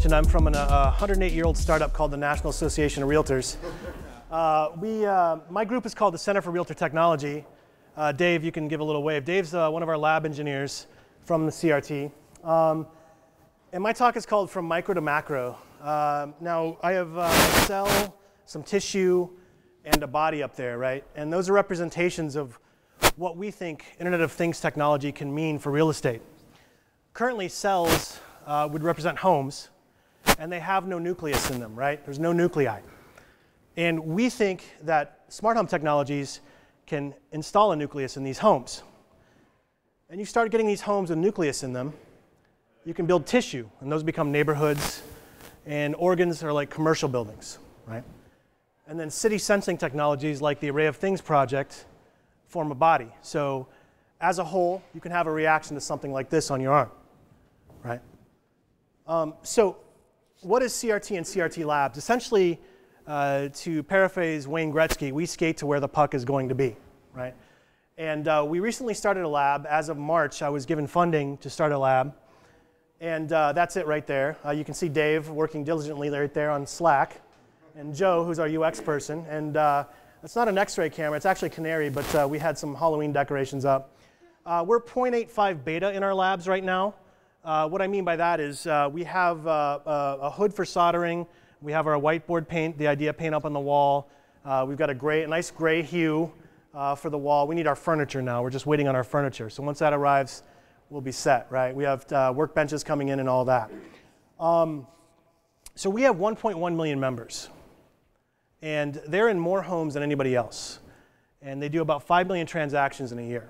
mentioned, I'm from a 108-year-old startup called the National Association of Realtors. My group is called the Center for Realtor Technology. Dave, you can give a little wave. Dave's one of our lab engineers from the CRT. And my talk is called From Micro to Macro. Now, I have a cell, some tissue, and a body up there, right? And those are representations of what we think Internet of Things technology can mean for real estate. Currently, cells would represent homes, and they have no nucleus in them, right? There's no nuclei. And we think that smart home technologies can install a nucleus in these homes. And you start getting these homes with nucleus in them, you can build tissue, and those become neighborhoods, and organs are like commercial buildings, right? And then city sensing technologies like the Array of Things project form a body. So as a whole, you can have a reaction to something like this on your arm, right? So what is CRT and CRT Labs? Essentially, to paraphrase Wayne Gretzky, we skate to where the puck is going to be, right? And we recently started a lab. As of March, I was given funding to start a lab. And that's it right there. You can see Dave working diligently right there on Slack. And Joe, who's our UX person. And it's not an X-ray camera, it's actually Canary, but we had some Halloween decorations up. We're 0.85 beta in our labs right now. What I mean by that is we have a hood for soldering. We have our whiteboard paint, the idea paint up on the wall. We've got a nice gray hue for the wall. We need our furniture now. We're just waiting on our furniture. So once that arrives, we'll be set, right? We have workbenches coming in and all that. So we have 1.1 million members. And they're in more homes than anybody else. And they do about 5 million transactions in a year.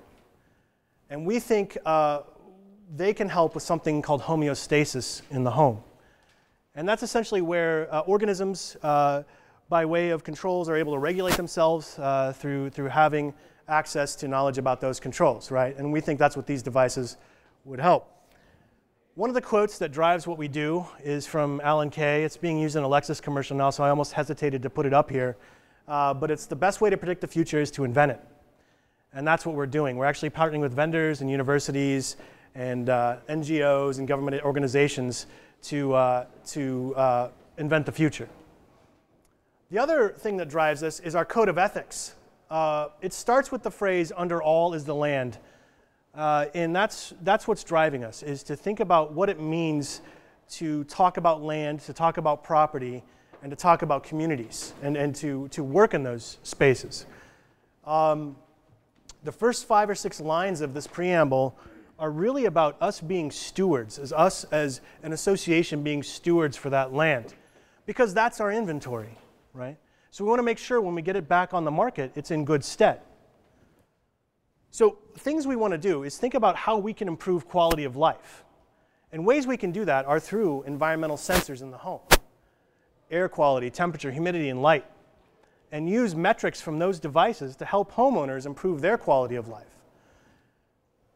And we think they can help with something called homeostasis in the home. And that's essentially where organisms, by way of controls, are able to regulate themselves through having access to knowledge about those controls, right? And we think that's what these devices would help. One of the quotes that drives what we do is from Alan Kay. It's being used in a Lexus commercial now, so I almost hesitated to put it up here. But it's the best way to predict the future is to invent it. And that's what we're doing. We're actually partnering with vendors and universities and NGOs and government organizations to invent the future. The other thing that drives us is our code of ethics. It starts with the phrase, "Under all is the land." And that's what's driving us, is to think about what it means to talk about land, to talk about property, and to talk about communities, and to work in those spaces. The first 5 or 6 lines of this preamble are really about us being stewards, us as an association being stewards for that land, because that's our inventory, right? So we want to make sure when we get it back on the market, it's in good stead. So things we want to do is think about how we can improve quality of life. And ways we can do that are through environmental sensors in the home. Air quality, temperature, humidity, and light. And use metrics from those devices to help homeowners improve their quality of life.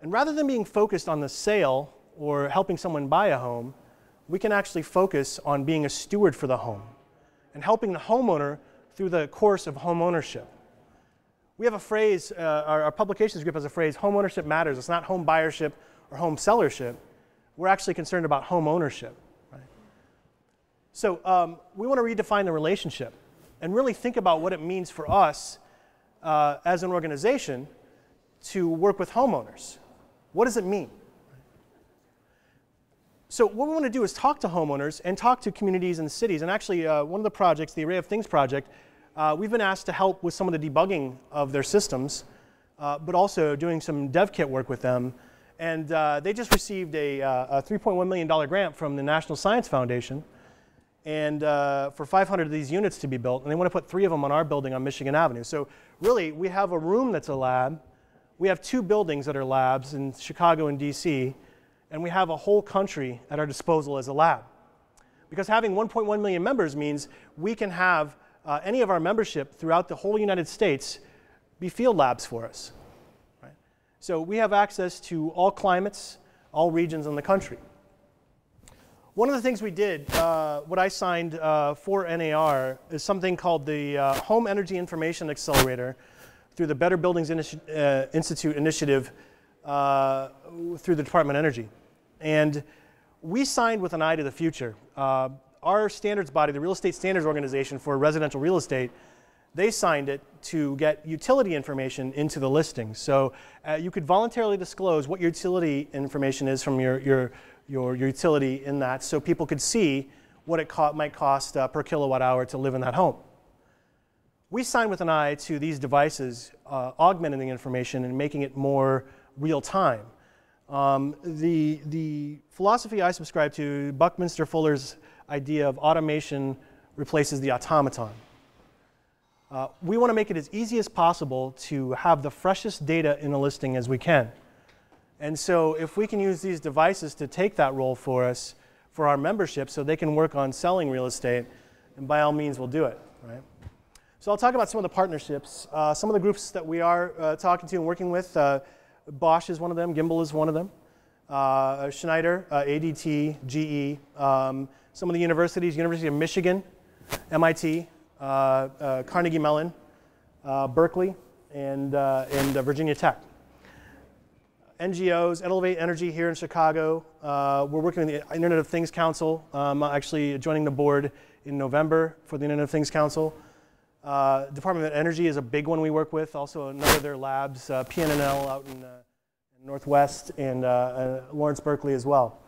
And rather than being focused on the sale or helping someone buy a home, we can actually focus on being a steward for the home and helping the homeowner through the course of home ownership. We have a phrase, our publications group has a phrase, home ownership matters. It's not home buyership or home sellership. We're actually concerned about home ownership. Right? So we want to redefine the relationship and really think about what it means for us as an organization to work with homeowners. What does it mean? So what we want to do is talk to homeowners and talk to communities and cities. And actually, one of the projects, the Array of Things project, we've been asked to help with some of the debugging of their systems, but also doing some dev kit work with them. And they just received a $3.1 million grant from the National Science Foundation, and for 500 of these units to be built. And they want to put 3 of them on our building on Michigan Avenue. So really, we have a room that's a lab. We have 2 buildings that are labs in Chicago and DC. And we have a whole country at our disposal as a lab. Because having 1.1 million members means we can have any of our membership throughout the whole United States be field labs for us. Right? So we have access to all climates, all regions in the country. One of the things we did, what I signed for NAR, is something called the Home Energy Information Accelerator through the Better Buildings Institute initiative through the Department of Energy. And we signed with an eye to the future. Our standards body, the Real Estate Standards Organization for residential real estate, they signed it to get utility information into the listing. So you could voluntarily disclose what your utility information is from your utility in that, so people could see what it might cost per kilowatt hour to live in that home. We signed with an eye to these devices augmenting the information and making it more real time. The philosophy I subscribe to, Buckminster Fuller's idea of automation replaces the automaton. We want to make it as easy as possible to have the freshest data in a listing as we can. And so if we can use these devices to take that role for us, for our membership, so they can work on selling real estate, and by all means we'll do it, right? So I'll talk about some of the partnerships. Some of the groups that we are talking to and working with, Bosch is one of them, Gimbal is one of them, Schneider, ADT, GE, some of the universities, University of Michigan, MIT, Carnegie Mellon, Berkeley, and Virginia Tech. NGOs, Elevate Energy here in Chicago. We're working with the Internet of Things Council. I'm actually joining the board in November for the Internet of Things Council. Department of Energy is a big one we work with. Also another of their labs, PNNL out in Northwest, and Lawrence Berkeley as well.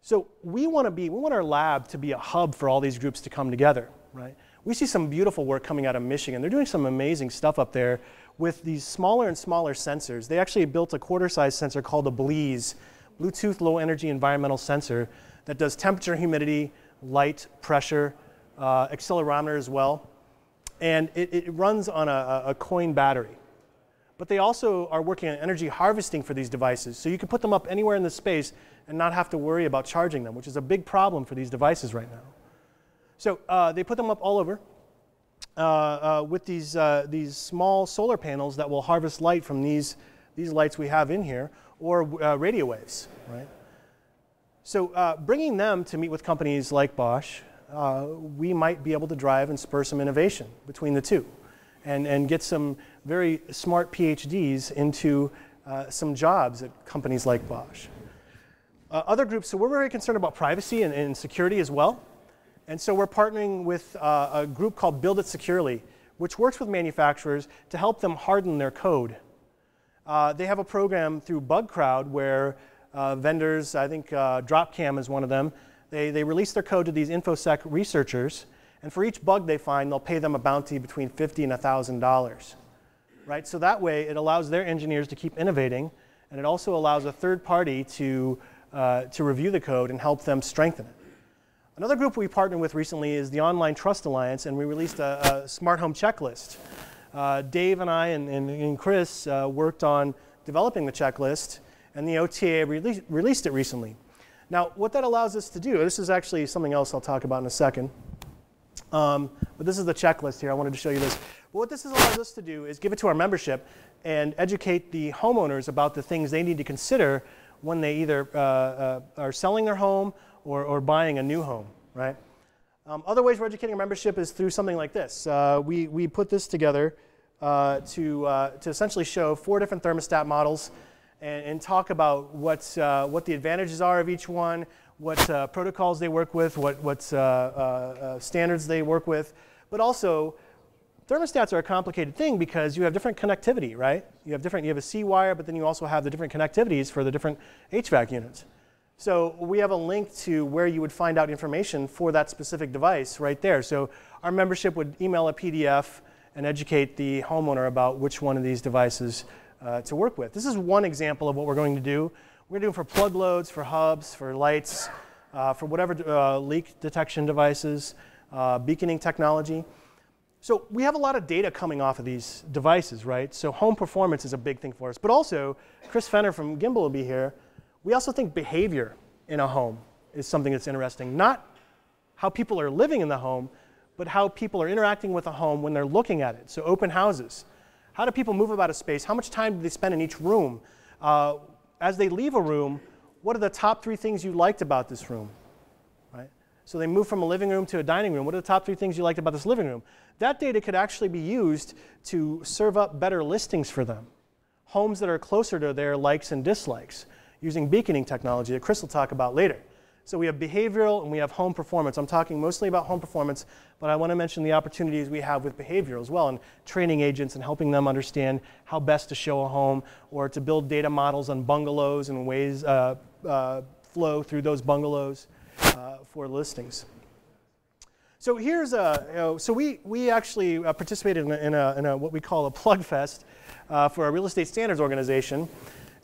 So we want our lab to be a hub for all these groups to come together, right? We see some beautiful work coming out of Michigan. They're doing some amazing stuff up there with these smaller and smaller sensors. They actually built a quarter-size sensor called a BLEES, Bluetooth Low Energy Environmental Sensor, that does temperature, humidity, light, pressure, accelerometer as well. And it runs on a coin battery. But they also are working on energy harvesting for these devices. So you can put them up anywhere in the space and not have to worry about charging them, which is a big problem for these devices right now. So they put them up all over with these small solar panels that will harvest light from these lights we have in here, or radio waves, right? So bringing them to meet with companies like Bosch, we might be able to drive and spur some innovation between the two, and get some very smart PhDs into some jobs at companies like Bosch. Other groups, so we're very concerned about privacy and security as well. And so we're partnering with a group called Build It Securely, which works with manufacturers to help them harden their code. They have a program through BugCrowd where vendors, I think Dropcam is one of them, they release their code to these InfoSec researchers, and for each bug they find, they'll pay them a bounty between $50 and $1,000. Right? So that way it allows their engineers to keep innovating, and it also allows a third party to review the code and help them strengthen it. Another group we partnered with recently is the Online Trust Alliance, and we released a smart home checklist. Dave and I and Chris worked on developing the checklist, and the OTA released it recently. Now, what that allows us to do, this is actually something else I'll talk about in a second, but this is the checklist here. I wanted to show you this. But what this allows us to do is give it to our membership and educate the homeowners about the things they need to consider when they either are selling their home or buying a new home, right? Other ways we're educating our membership is through something like this. We put this together to essentially show 4 different thermostat models and talk about what the advantages are of each one, what protocols they work with, what standards they work with. But also, thermostats are a complicated thing because you have different connectivity, right? You have a C wire, but then you also have the different connectivities for the different HVAC units. So we have a link to where you would find out information for that specific device right there. So our membership would email a PDF and educate the homeowner about which one of these devices to work with. This is one example of what we're going to do. We're going to do it for plug loads, for hubs, for lights, for whatever leak detection devices, beaconing technology. So we have a lot of data coming off of these devices, right? So home performance is a big thing for us. But also, Chris Fenner from Gimbal will be here. We also think behavior in a home is something that's interesting. Not how people are living in the home, but how people are interacting with a home when they're looking at it. So open houses. How do people move about a space? How much time do they spend in each room? As they leave a room, what are the top 3 things you liked about this room? Right? So they move from a living room to a dining room. What are the top 3 things you liked about this living room? That data could actually be used to serve up better listings for them. Homes that are closer to their likes and dislikes, using beaconing technology that Chris will talk about later. So we have behavioral and we have home performance. I'm talking mostly about home performance, but I want to mention the opportunities we have with behavioral as well, and training agents and helping them understand how best to show a home or to build data models on bungalows and ways flow through those bungalows for listings. So here's so we actually participated in a what we call a plug fest for a real estate standards organization.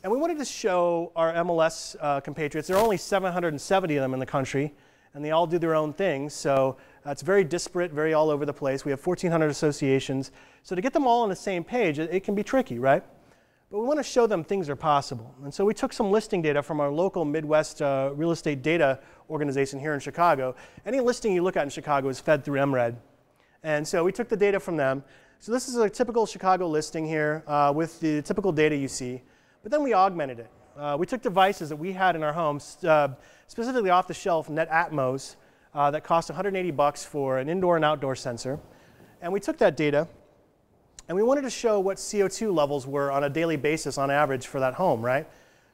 And we wanted to show our MLS compatriots. There are only 770 of them in the country, and they all do their own things. So it's very disparate, very all over the place. We have 1,400 associations. So to get them all on the same page, it can be tricky, right? But we want to show them things are possible. And so we took some listing data from our local Midwest real estate data organization here in Chicago. Any listing you look at in Chicago is fed through MRED. And so we took the data from them. So this is a typical Chicago listing here with the typical data you see. But then we augmented it. We took devices that we had in our homes, specifically off-the-shelf Net Atmos, that cost $180 for an indoor and outdoor sensor. And we took that data, and we wanted to show what CO2 levels were on a daily basis on average for that home, right?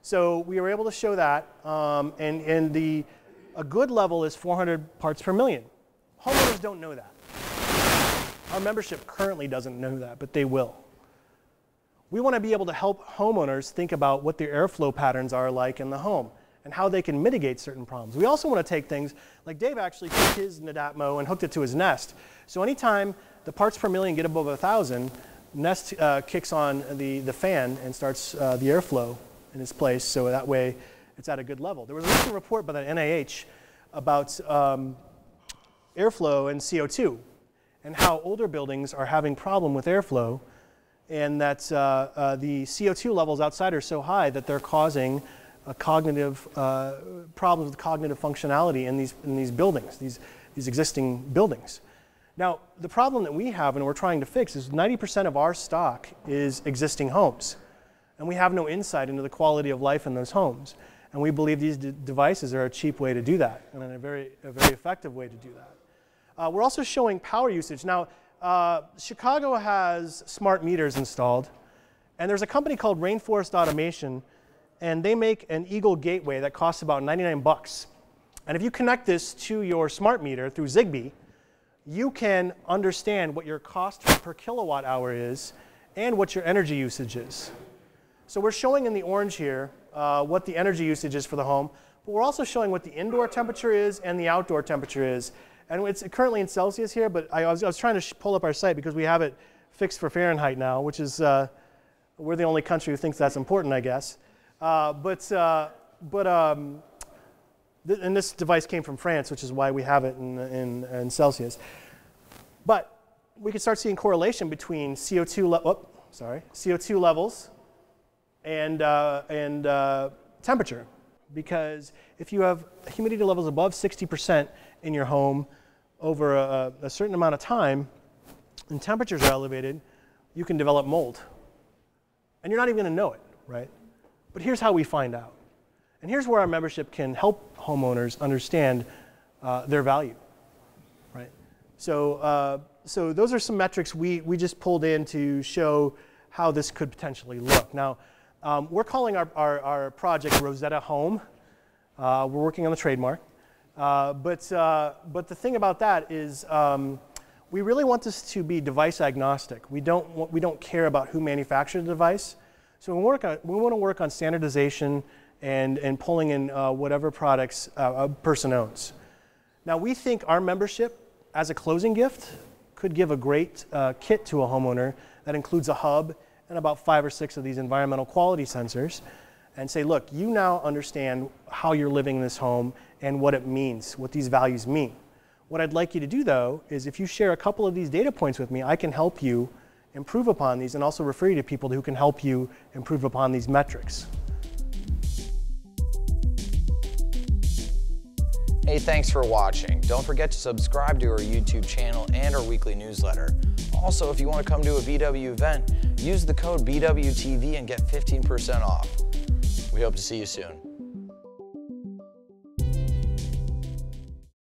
So we were able to show that, and a good level is 400 parts per million. Homeowners don't know that. Our membership currently doesn't know that, but they will. We want to be able to help homeowners think about what their airflow patterns are like in the home and how they can mitigate certain problems. We also want to take things, like Dave actually took his Netatmo and hooked it to his Nest. So anytime the parts per million get above 1,000, Nest kicks on the fan and starts the airflow in its place, so that way it's at a good level. There was a recent report by the NIH about airflow and CO2 and how older buildings are having problem with airflow, and that the CO2 levels outside are so high that they're causing cognitive problems with cognitive functionality in these buildings, these existing buildings. Now, the problem that we have and we're trying to fix is 90% of our stock is existing homes, and we have no insight into the quality of life in those homes. And we believe these devices are a cheap way to do that, and a very effective way to do that. We're also showing power usage. Now, Chicago has smart meters installed, and there's a company called Rainforest Automation, and they make an Eagle gateway that costs about $99. And if you connect this to your smart meter through Zigbee, you can understand what your cost per kilowatt hour is and what your energy usage is. So we're showing in the orange here what the energy usage is for the home, but we're also showing what the indoor temperature is and the outdoor temperature is. And it's currently in Celsius here, but I was trying to pull up our site because we have it fixed for Fahrenheit now, which is, we're the only country who thinks that's important, I guess. And this device came from France, which is why we have it in Celsius. But we can start seeing correlation between CO2 levels and temperature. Because if you have humidity levels above 60% in your home over a certain amount of time, and temperatures are elevated, you can develop mold. And you're not even going to know it, right? But here's how we find out. And here's where our membership can help homeowners understand their value, right? So, so those are some metrics we just pulled in to show how this could potentially look. Now, we're calling our project Rosetta Home. We're working on the trademark. But the thing about that is we really want this to be device agnostic. We don't care about who manufactured the device. So we want to work on standardization and pulling in whatever products a person owns. Now, we think our membership as a closing gift could give a great kit to a homeowner that includes a hub and about 5 or 6 of these environmental quality sensors, and say, look, you now understand how you're living in this home and what it means, what these values mean. What I'd like you to do, though, is if you share a couple of these data points with me, I can help you improve upon these and also refer you to people who can help you improve upon these metrics. Hey, thanks for watching. Don't forget to subscribe to our YouTube channel and our weekly newsletter. Also, if you want to come to a VW event, use the code BWTV and get 15% off. We hope to see you soon.